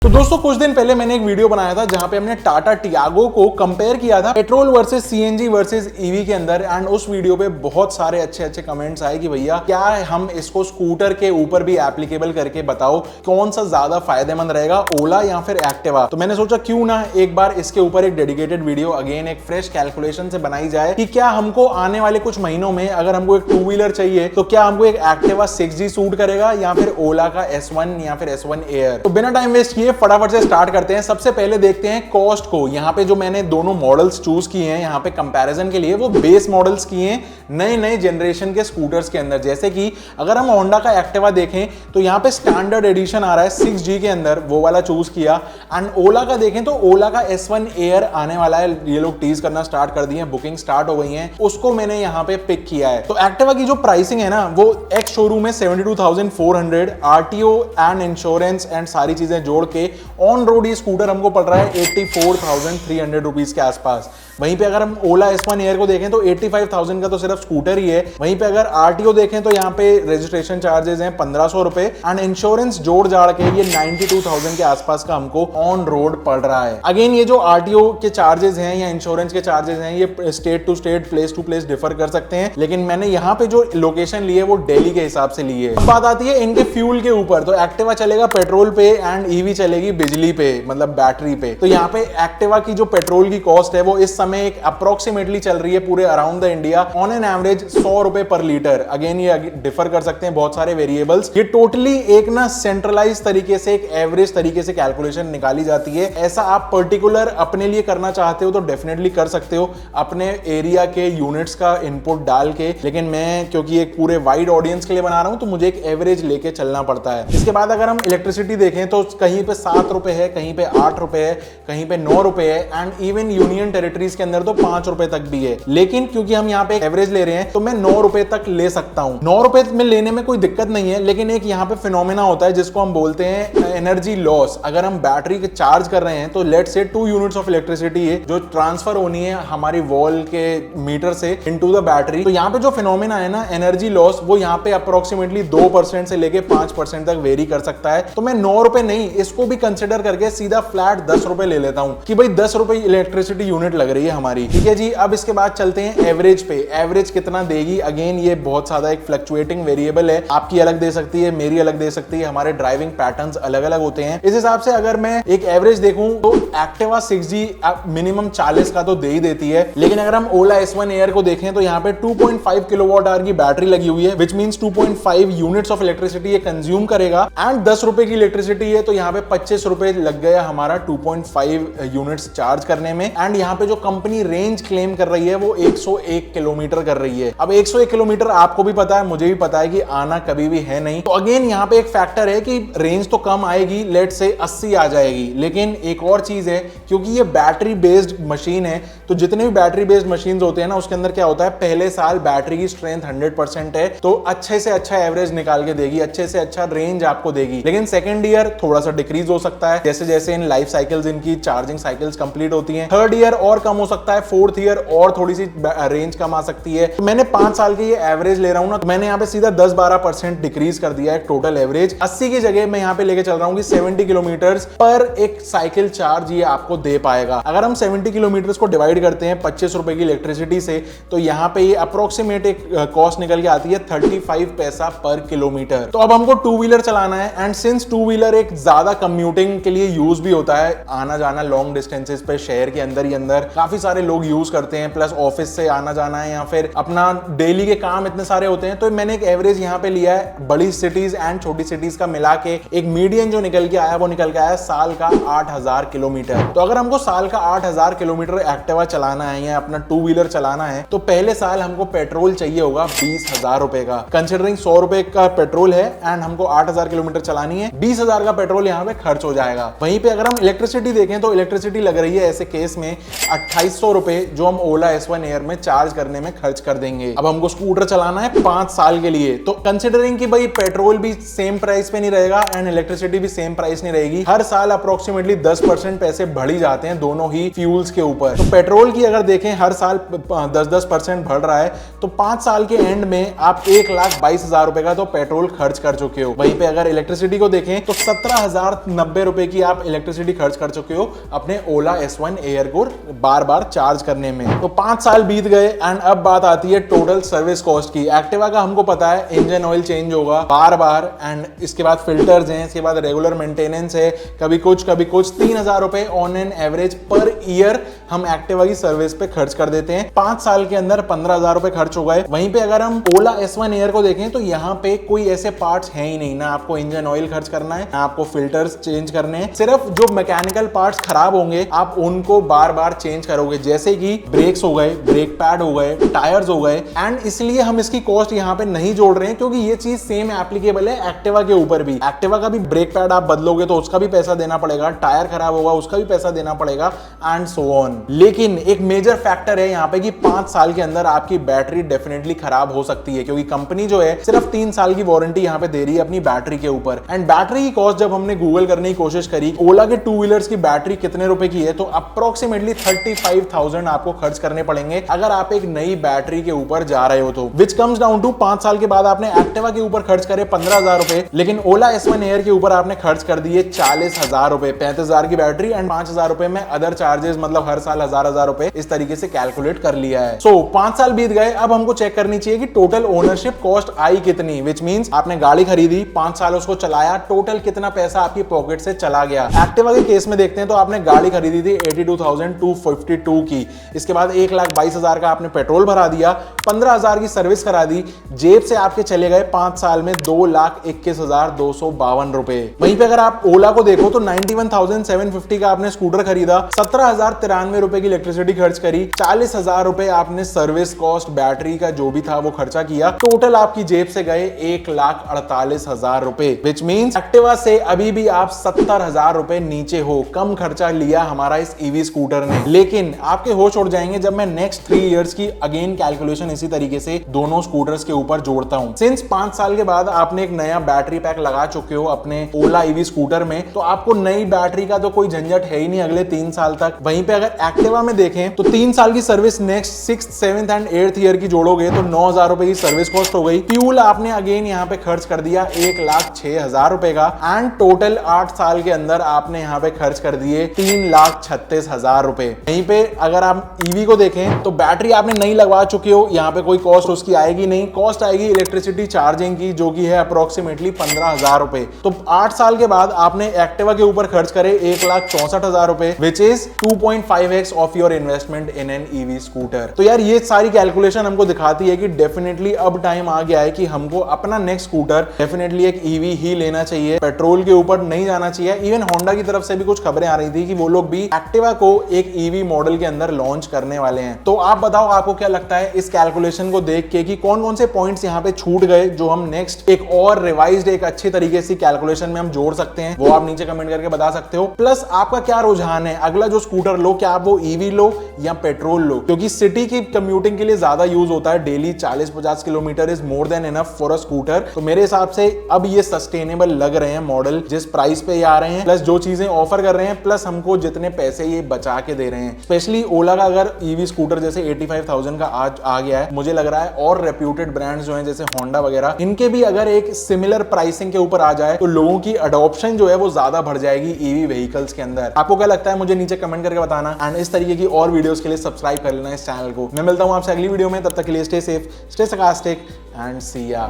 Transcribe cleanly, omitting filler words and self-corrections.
तो दोस्तों कुछ दिन पहले मैंने एक वीडियो बनाया था जहां पे हमने टाटा टियागो को कंपेयर किया था petrol versus CNG versus EV के अंदर। एंड उस वीडियो पे बहुत सारे अच्छे कमेंट्स आए कि भैया क्या हम इसको स्कूटर के ऊपर भी एप्लीकेबल करके बताओ कौन सा ज्यादा फायदेमंद रहेगा, ओला या फिर एक्टिवा। तो मैंने सोचा क्यों ना एक बार इसके ऊपर एक डेडिकेटेड वीडियो अगेन एक फ्रेश कैलकुलेशन से बनाई जाए कि क्या हमको आने वाले कुछ महीनों में अगर हमको एक टू व्हीलर चाहिए तो क्या हमको एक एक्टिवा 6G सूट करेगा या फिर ओला का S1 या फिर S1 एयर। तो बिना टाइम वेस्ट किए फटाफट से स्टार्ट करते हैं। सबसे पहले देखते हैं कॉस्ट को। यहाँ पे जो मैंने दोनों मॉडल्स चूज किए हैं यहाँ पे कंपैरिजन के लिए वो बेस मॉडल्स किए हैं नए जनरेशन के स्कूटर्स के अंदर। जैसे कि अगर हम होंडा का एक्टिवा देखें तो यहाँ पे स्टैंडर्ड एडिशन आ रहा है 6G के अंदर, वो वाला चूज किया। एंड ओला का देखें तो ओला का S1 एयर आने वाला है, ये लोग टीज करना स्टार्ट कर दिए, बुकिंग स्टार्ट हो गई है, उसको मैंने यहाँ पे पिक किया है। तो एक्टिवा की जो प्राइसिंग है ना वो एक्स शोरूम में 72,400, आरटीओ एंड इंश्योरेंस एंड सारी चीजें जोड़ के ऑन रोड ये स्कूटर हमको पड़ रहा है 84,300 रुपीज के आसपास। वहीं पे अगर हम ओला S1 एयर को देखें तो 85,000 का तो सिर्फ स्कूटर ही है। वहीं पे अगर आरटीओ देखें तो यहाँ पे रजिस्ट्रेशन चार्जेस हैं 1,500 रुपए एंड इंश्योरेंस जोड़ जाड़ के ये 92,000 के आसपास का हमको ऑन रोड पड़ रहा है। अगेन ये जो आरटीओ के चार्जेस हैं या इंश्योरेंस के चार्जेस हैं ये state to state place to place differ कर सकते हैं, लेकिन मैंने यहाँ पे जो लोकेशन ली है वो दिल्ली के हिसाब से ली है। अब बात आती है इनके फ्यूल के ऊपर। तो एक्टिवा चलेगा पेट्रोल पे एंड ईवी चलेगी बिजली पे, मतलब बैटरी पे। तो यहाँ पे एक्टिवा की जो पेट्रोल की कॉस्ट है वो इस समय एक अप्रोक्सीमेटली चल रही है पूरे around the India on an average 100 रुपए पर लीटर। अगेन ये डिफर कर सकते हैं बहुत सारे वेरिएबल्स। ये टोटली एक ना सेंट्रलाइज तरीके से एक एवरेज तरीके से कैलकुलेशन निकाली जाती है। ऐसा आप पर्टिकुलर अपने लिए करना चाहते हो तो डेफिनेटली कर सकते हो अपने एरिया के यूनिट्स का इनपुट डाल के, लेकिन मैं क्योंकि एक पूरे वाइड ऑडियंस के लिए बना रहा हूं तो मुझे एक एवरेज लेके चलना पड़ता है। इसके बाद अगर हम इलेक्ट्रिसिटी देखें तो कहीं पे 7 रुपए है, कहीं पे 8 रुपए है, कहीं पे 9 रुपए है एंड इवन यूनियन टेरिटरीज के अंदर तो 5 रुपए तक भी है। लेकिन क्योंकि हम यहाँ पे एवरेज ले रहे हैं तो मैं 9 रुपए तक ले सकता हूं। 9 रुपए में लेने में कोई दिक्कत नहीं है, लेकिन एक यहाँ पे फिनोमेना होता है जिसको हम बोलते हैं एनर्जी लॉस। अगर हम बैटरी के चार्ज कर रहे हैं तो लेट से 2 यूनिट्स ऑफ इलेक्ट्रिसिटी है जो ट्रांसफर होनी है हमारी वॉल के मीटर से इनटू द बैटरी। तो यहाँ पे जो फिनोमेना है ना एनर्जी लॉस, वो यहाँ पे अप्रोक्सीमेटली 2% से लेके 5% तक वेरी कर सकता है। तो मैं 9 रुपए नहीं, इसको भी कंसिडर करके सीधा फ्लैट 10 रुपए ले लेता हूं कि भाई 10 रुपए इलेक्ट्रिसिटी यूनिट लग रही है हमारी। ठीक है जी। अब इसके बाद चलते हैं एवरेज पे। एवरेज कितना देगी? अगेन ये बहुत ज्यादा एक फ्लक्चुएटिंग वेरिएबल है, आपकी अलग दे सकती है, मेरी अलग दे सकती है, हमारे ड्राइविंग पैटर्न्स अलग अलग होते हैं। इस हिसाब से अगर मैं एक एवरेज देखूं तो एक्टिवा 6G मिनिमम 40 का तो दे ही देती है। लेकिन अगर हम ओला S1 एयर को देखें तो यहाँ पे 2.5 किलोवाट आवर की बैटरी लगी हुई है, which means 2.5 units of electricity ये कंज्यूम करेगा एंड 10 रुपए की इलेक्ट्रिसिटी है तो यहाँ पे 25 रुपए लग गया हमारा 2.5 यूनिट्स चार्ज करने में। एंड यहाँ पे जो कंपनी रेंज क्लेम कर रही है वो 101 किलोमीटर कर रही है। अब 101 किलोमीटर आपको भी पता है, मुझे भी पता है कि आना कभी भी है नहीं। तो अगेन यहाँ पे एक फैक्टर है कि रेंज तो कम आएगी, लेट से 80 आ जाएगी। लेकिन एक और चीज है, क्योंकि ये बैटरी बेस्ड मशीन है तो जितने भी बैटरी बेस्ड मशीन होते हैं ना उसके अंदर क्या होता है, पहले साल बैटरी की स्ट्रेंथ 100% है तो अच्छे से अच्छा एवरेज निकाल के देगी, अच्छे से अच्छा रेंज आपको देगी। लेकिन सेकंड ईयर थोड़ा सा डिक्रीज हो सकता है जैसे जैसे इन लाइफ साइकिल्स इनकी चार्जिंग साइकिल्स कंप्लीट होती हैं। थर्ड ईयर और कम हो सकता है, फोर्थ ईयर और थोड़ी सी रेंज कम आ सकती है। तो मैंने 5 साल के ये एवरेज ले रहा हूं ना, तो मैंने यहाँ पे सीधा 10-12% डिक्रीज कर दिया है टोटल एवरेज। 80 की जगह मैं यहाँ पे लेके चल रहा हूँ कि 70 किलोमीटर पर एक साइकिल चार्ज ये आपको दे पाएगा। अगर हम 70 किलोमीटर को डिवाइड करते हैं 25 रुपए की इलेक्ट्रिसिटी से तो यहाँ पे ये अप्रोक्सीमेट एक कॉस्ट निकल के आती है 35 पैसा पर किलोमीटर। तो अब हमको टू व्हीलर चलाना है एंड सिंस टू व्हीलर एक ज्यादा कम्यूटिंग के लिए यूज भी होता है, आना जाना लॉन्ग डिस्टेंसेस पे शहर के अंदर ही अंदर काफी सारे लोग यूज करते हैं, प्लस ऑफिस से आना जाना है या फिर अपना डेली के काम इतने सारे होते हैं। तो मैंने एक एवरेज यहाँ पे लिया है बड़ी सिटीज एंड छोटी सिटीज का मिला के, एक मीडियन जो निकल के आया वो निकल के आया साल का 8,000 किलोमीटर। तो अगर हमको साल का 8,000 किलोमीटर एक्टिवा चलाना है या अपना टू व्हीलर चलाना है तो पहले साल हमको पेट्रोल चाहिए होगा 20,000 रुपए का। कंसिडरिंग 100 रुपए का पेट्रोल है एंड हमको 8,000 किलोमीटर चलानी है, 20,000 का पेट्रोल यहाँ पे खर्च हो जाएगा। वहीं पे अगर हम इलेक्ट्रिसिटी देखें तो इलेक्ट्रिसिटी लग रही है ऐसे केस में 2800 रुपए जो हम ओला S1 एयर में चार्ज करने में खर्च कर देंगे। अब हमको स्कूटर चलाना है 5 साल के लिए, तो कंसिडरिंग कि भाई पेट्रोल भी सेम प्राइस पे नहीं रहेगा एंड इलेक्ट्रिसिटी भी सेम प्राइस नहीं रहेगी, हर साल अप्रोक्सीमेटली 10% पैसे बढ़ ही जाते हैं दोनों ही फ्यूल्स के ऊपर। तो पेट्रोल की अगर देखें हर साल 10% बढ़ रहा है तो 5 साल के एंड में आप 1,22,000 रुपए का तो पेट्रोल खर्च कर चुके हो। वहीं पे अगर इलेक्ट्रिसिटी को देखें तो 17,000 90 रुपए की आप इलेक्ट्रिसिटी खर्च कर चुके हो अपने ओला S1 एयर को बार बार चार्ज करने में। तो 5 साल बीत गए एंड अब बात आती है टोटल सर्विस कॉस्ट की। एक्टिवा का हमको पता है इंजन ऑयल चेंज होगा बार बार एंड इसके बाद फिल्टर्स हैं, इसके बाद रेगुलर मेंटेनेंस है, कभी कुछ 3,000 रुपए on an average per year हम एक्टिवा की सर्विस पे खर्च कर देते हैं। 5 साल के अंदर 15,000 रुपए खर्च हो गए। वहीं पे अगर हम ओला S1 एयर को देखें तो यहाँ पे कोई ऐसे पार्ट्स हैं ही नहीं, ना आपको इंजन ऑयल खर्च करना है, ना आपको फिल्टर्स चेंज करने हैं। सिर्फ जो मैकेनिकल पार्ट्स खराब होंगे आप उनको बार बार चेंज करोगे, जैसे कि ब्रेक्स हो गए, ब्रेक पैड हो गए, टायर्स हो गए। एंड इसलिए हम इसकी कॉस्ट यहाँ पे नहीं जोड़ रहे हैं क्योंकि ये चीज सेम एप्लीकेबल है एक्टिवा के ऊपर भी। एक्टिवा का भी ब्रेक पैड आप बदलोगे तो उसका भी पैसा देना पड़ेगा, टायर खराब होगा उसका भी पैसा देना पड़ेगा एंड सो ऑन। लेकिन एक मेजर फैक्टर है यहाँ पे कि 5 साल के अंदर आपकी बैटरी डेफिनेटली खराब हो सकती है, क्योंकि कंपनी जो है सिर्फ 3 साल की वारंटी यहाँ पे दे रही है अपनी बैटरी के ऊपर। एंड बैटरी की कॉस्ट जब हमने गूगल करने की कोशिश करी ओला के 2 व्हीलर्स की बैटरी कितने रुपए की है, तो अप्रोक्सीमेटली 35,000 आपको खर्च करने पड़ेंगे अगर आप एक नई बैटरी के ऊपर जा रहे हो तो, विच कम्स डाउन टू 5 साल के बाद आपने एक्टिवा के ऊपर खर्च करे 15,000 रुपए, लेकिन ओला S1 एयर के ऊपर आपने खर्च कर दिए 40,000 रुपए। 35,000 की बैटरी एंड 5,000 रुपए में अदर चार्जेस, मतलब हर साल 1,000 रुपए इस तरीके से कैलकुलेट कर लिया है। सो 5 साल बीत गए, अब हमको चेक करनी चाहिए कि टोटल ओनरशिप कॉस्ट आई कितनी, विच मींस आपने गाड़ी खरीदी, 5 साल उसको चलाया, टोटल कितना पैसा आपकी पॉकेट से चला गया। एक्टिवा के केस में देखते हैं तो आपने गाड़ी खरीदी थी 82,252 की, इसके बाद 1,22,000 का आपने पेट्रोल भरा दिया, 15,000 की सर्विस करा दी, जेब से आपके चले गए 5 साल में 2,21,252 रुपए। वहीं पे अगर आप ओला को देखो तो 91,750 का आपने स्कूटर खरीदा, 17,093 रुपए की इलेक्ट्रिसिटी खर्च करी, 40,000 रुपए आपने सर्विस कॉस्ट बैटरी का जो भी था वो खर्चा किया, टोटल आपकी जेब से गए 1,48,000 रुपए, विच मींस एक्टिवा से अभी भी आप 70,000 रुपए नीचे हो। कम खर्चा लिया हमारा इस ईवी स्कूटर ने। लेकिन आपके होश उड़ जाएंगे जब मैं नेक्स्ट 3 इयर्स की अगेन कैलकुलेशन इसी तरीके से दोनों स्कूटर्स के ऊपर जोड़ता हूं। सिंस 5 साल के बाद आपने एक नया बैटरी पैक लगा चुके हो अपने ओला ईवी स्कूटर में, तो आपको नई बैटरी का तो कोई झंझट है ही नहीं अगले 3 साल तक। वहीं पे अगर एक्टिवा में देखें तो 3 साल की service next 6th, 7th and 8th year की जोड़ोगे तो 9,000 रुपए की सर्विस कॉस्ट हो गई। फ्यूल आपने अगेन यहाँ पे खर्च कर दिया 1,06,000 रुपए का एंड टोटल 8 साल के अंदर आपने यहाँ पे खर्च कर दिए 3,36,000 रुपए। वहीं पे अगर आप ईवी को देखें तो बैटरी आपने नई लगवा चुके हो, यहाँ पे कोई कॉस्ट उसकी आएगी नहीं, कॉस्ट आएगी इलेक्ट्रिसिटी चार्जिंग की जो की है अप्रोक्सीमेटली 15,000 रुपए। तो 8 साल के बाद आपने एक्टिवा के ऊपर खर्च करे 1,64,000 रुपए, which is 2.5x of your investment in an EV scooter. तो यार ये सारी कैलकुलेशन हमको दिखाती है कि डेफिनेटली अब टाइम आ गया है कि हमको अपना नेक्स्ट स्कूटर डेफिनेटली एक ईवी ही लेना चाहिए, पेट्रोल के ऊपर नहीं जाना चाहिए। इवन होंडा की तरफ से भी कुछ खबरें आ रही थी कि वो लोग भी एक्टिवा को एक ईवी मॉडल के अंदर लॉन्च करने वाले हैं। तो आप बताओ आपको क्या लगता है इस कैलकुलेशन को देख के कि कौन कौन से पॉइंट्स यहाँ पे छूट गए जो हम नेक्स्ट एक और रिवाइज्ड एक अच्छे तरीके से कैलकुलेशन में हम जोड़ सकते हैं, वो आप नीचे कमेंट करके बता सकते हो। प्लस आपका क्या रुझान है, अगला जो स्कूटर लो क्या आप वो ईवी लो या पेट्रोल लो, क्योंकि सिटी की कम्यूटिंग के लिए ज्यादा यूज होता है, daily 40-50 kilometre is more than enough for a scooter. तो मेरे हिसाब से अब ये सस्टेनेबल लग रहे हैं मॉडल जिस प्राइस पे ये आ रहे हैं, प्लस जो चीजें ऑफर कर रहे हैं, प्लस हमको जितने पैसे ये बचा के दे रहे हैं। स्पेशली ओला का अगर ईवी स्कूटर जैसे 85,000 का आज आ गया है, मुझे लग रहा है और रेप्यूटेड ब्रांड्स जो हैं जैसे होंडा वगैरह, इनके भी अगर एक सिमिलर प्राइसिंग के ऊपर आ जाए तो लोगों की अडॉप्शन जो है वो ज्यादा बढ़ जाएगी ईवी व्हीकल्स के अंदर। आपको क्या लगता है मुझे नीचे कमेंट करके बताना एंड इस तरीके की और वीडियोस के लिए सब्सक्राइब कर लेना इस चैनल को। मैं मिलता हूं आपसे अगली वीडियो में, तब तक के लिए stay safe, stay sarcastic and see या।